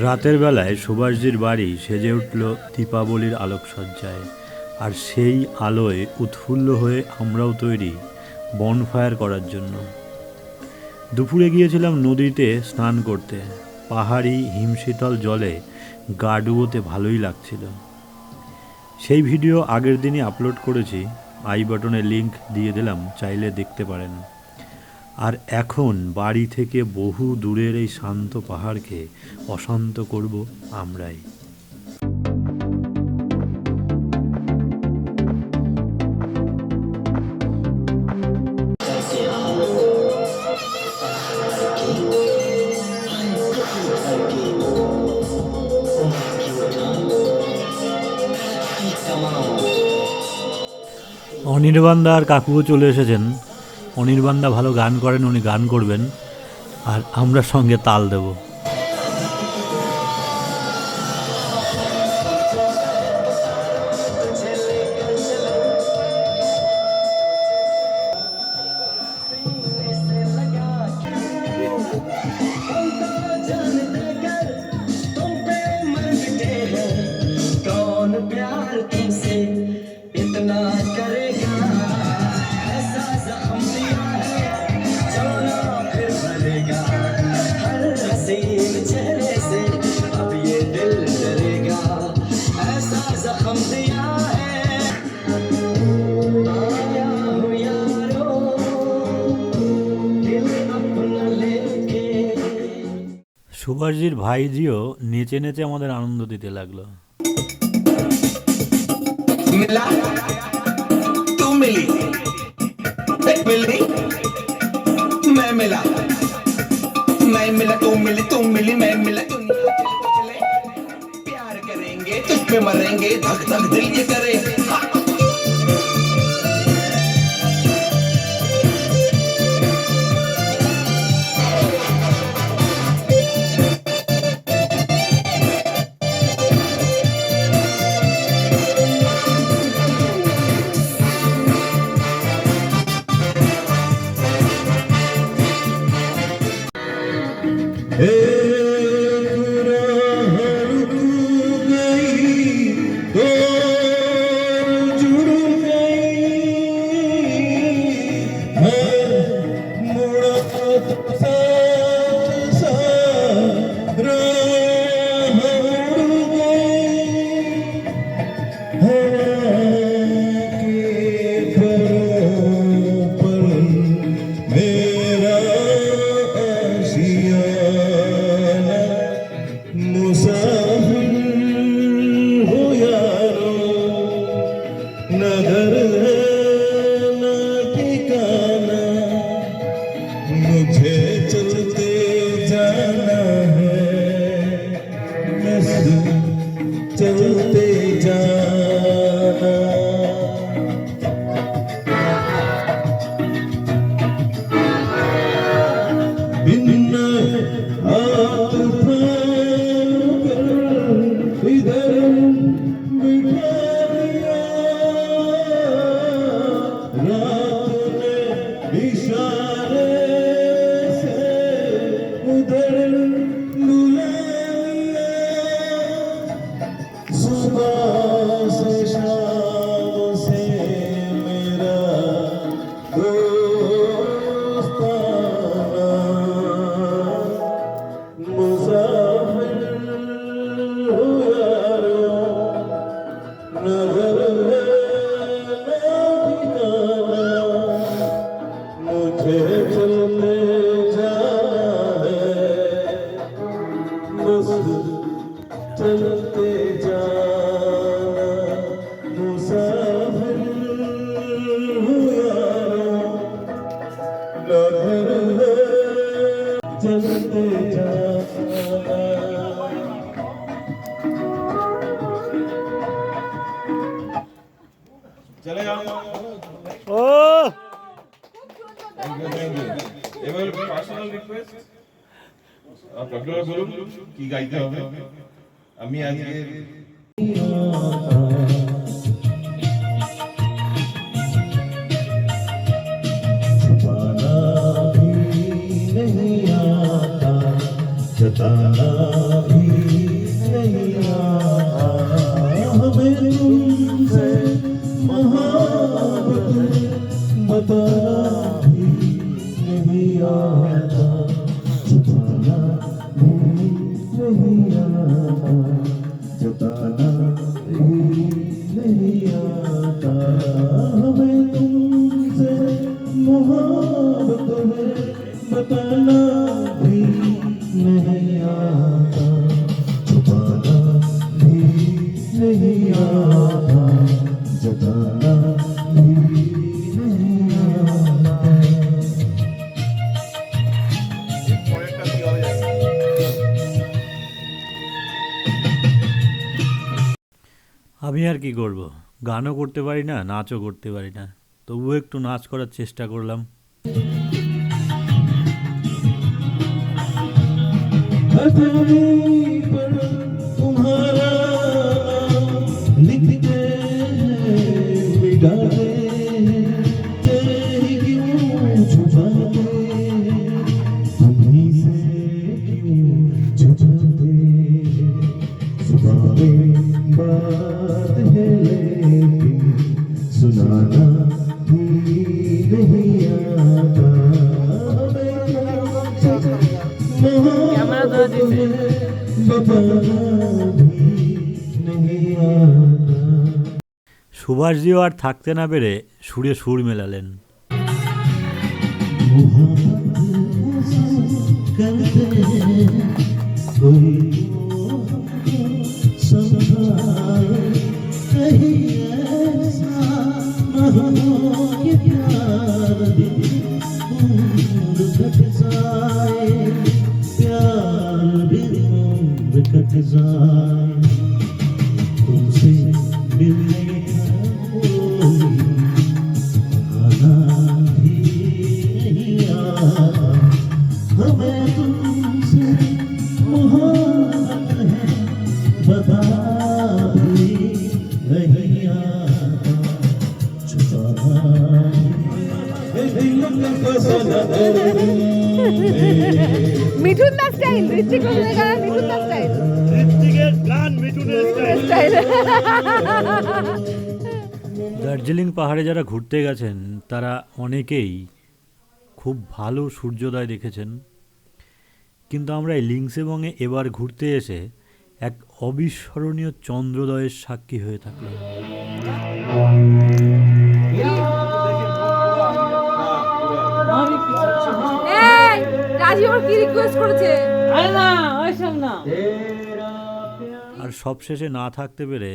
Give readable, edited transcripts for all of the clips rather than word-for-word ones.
রাতের বেলায় সুভাষজির বাড়ি সেজে উঠল দীপাবলির আলোকসজ্জায়, আর সেই আলোয় উৎফুল্ল হয়ে আমরাও তৈরি বনফায়ার করার জন্য। দুপুরে গিয়েছিলাম নদীতে স্নান করতে। পাহাড়ি হিমশীতল জলে গা ডুবোতে ভালোই লাগছিল। সেই ভিডিও আগের দিনই আপলোড করেছি, আই বাটনে লিংক দিয়ে দিলাম, চাইলে দেখতে পারেন। আর এখন বাড়ি থেকে বহু দূরের এই শান্ত পাহাড়কে অশান্ত করব আমরাই। অনির্বাণদা আর কাকুও চলে এসেছেন। অনির্বাণদা ভালো গান করেন, উনি গান করবেন আর আমরা সঙ্গে তাল দেব। সুভাষজির ভাইজিও নেচে নেচে আমাদের আনন্দ দিতে লাগলো। मिला तू मिली मिली मैं मिला तू मिली मैं मिला चले प्यार करेंगे तुझ पे मरेंगे धक धक दिल ये करे चले जाओ ও এবার পার্সোনাল রিকোয়েস্ট আপনারা বলুন কি গাইতে হবে আমি আজকে जताना भी आता छुपाना भी नहीं आता जताना भी नहीं आता हमें तुमसे मोहब्बत है बताना भी नहीं आता छुपाना भी नहीं आता जताना भी नहीं आता আমি আর কি করব, গানও করতে পারি না, নাচও করতে পারি না, তবুও একটু নাচ করার চেষ্টা করলাম। पर तुम्हारा लिखते मिटाते तेरी क्यों छुपाते तुम्हीं से क्यों छुपाते सुनावे बात है लेकिन सुनाना भी नहीं आता সুভাষজিও আর থাকতে না পেরে সুরে সুর মেলালেন। तुमसे मिलने आना भी नहीं आता हमें तुमसे मोहब्बत है बता भी नहीं आता छुपाना মিঠুন দা স্টাইল, ঋত্বিক রোশনের গান মিঠুন দা স্টাইল, ঋত্বিকের গান মিঠুনের স্টাইল। দার্জিলিং পাহাড়ে যারা ঘুরতে গেছেন তারা অনেকেই খুব ভালো সূর্যোদয় দেখেছেন, কিন্তু আমরা এই লিংসেবংয়ে এবার ঘুরতে এসে এক অবিস্মরণীয় চন্দ্রোদয়ের সাক্ষী হয়ে থাকলাম। এই রাজি ওর কি রিকোয়েস্ট করেছে? আরে না ওইসব না। আর সবশেষে না থাকতে পেরে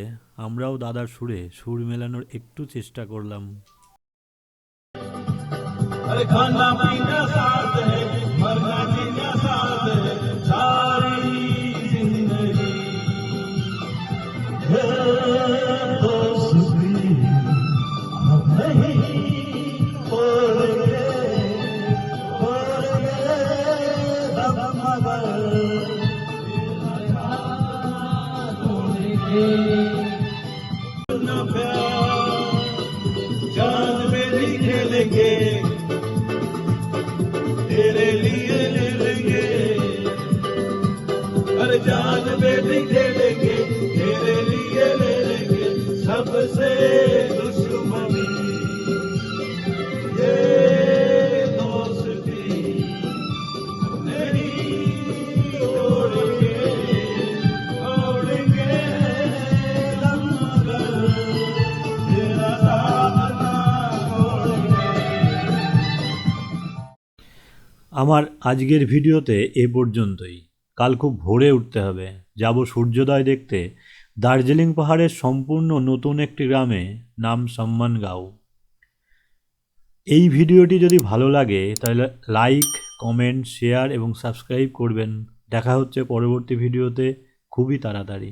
আমরাও দাদার সুরে সুর মেলানোর একটু চেষ্টা করলাম। अरे खाना पीना साथ है मरना जीना साथ है सारी जिंदगी है दोस्ती हम नहीं छोड़ेंगे हम मगर ना प्यार जान में भी खेलेंगे तेरे लिए ले लेंगे अरे जान में भी खेलेंगे तेरे लिए ले लेंगे सबसे दुश्मनी ये दोस्ती नहीं तोड़ेंगे तोड़ेंगे हम मगर तेरा साथ ना छोड़ेंगे। আমার আজকের ভিডিওতে এ পর্যন্তই। কাল খুব ভোরে উঠতে হবে, যাব সূর্যোদয় দেখতে দার্জিলিং পাহাড়ের সম্পূর্ণ নতুন একটি গ্রামে, নাম সম্মানগাঁও। এই ভিডিওটি যদি ভালো লাগে তাহলে লাইক, কমেন্ট, শেয়ার এবং সাবস্ক্রাইব করবেন। দেখা হচ্ছে পরবর্তী ভিডিওতে খুবই তাড়াতাড়ি।